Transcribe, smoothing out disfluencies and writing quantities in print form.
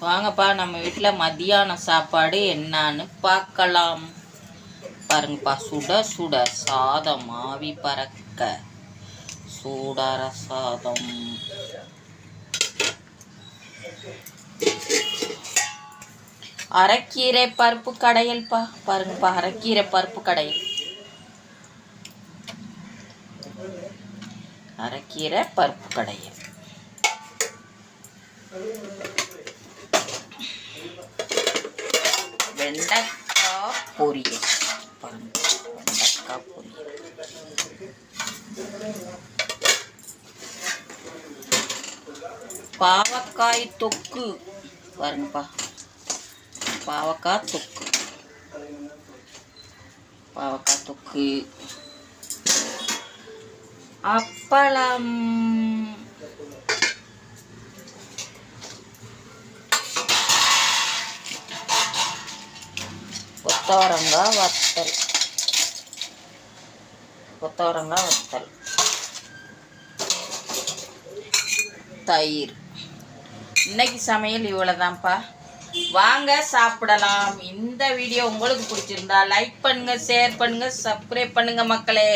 வாங்கப்பா நம்ம வீட்டில் மதியான சாப்பாடு என்னன்னு பார்க்கலாம். பாருங்கப்பா, சுட சுட சாதம் ஆவி பறக்க சூடார சாதம். அரைக்கீரை பருப்பு கடையல்ப்பா. பாருங்கப்பா, அரைக்கீரை பருப்பு கடையல். அரைக்கீரை பருப்பு கடையல். வெண்டைக்காய் பொரியல். பாருங்க, வெண்டைக்காய் பொரியல். பாவக்காய் தொக்கு. பாருங்கப்பா, பாவக்காய் தொக்கு. பாவக்காய் தொக்கு. அப்பளம். கொத்தவரங்காய் வத்தல். கொத்தவரங்காய் வத்தல். தயிர். இன்னைக்கு சமையல் இவ்வளோதான்ப்பா. வாங்க சாப்பிடலாம். இந்த வீடியோ உங்களுக்கு பிடிச்சிருந்தா லைக் பண்ணுங்க, ஷேர் பண்ணுங்க, சப்ஸ்கிரைப் பண்ணுங்க மக்களே.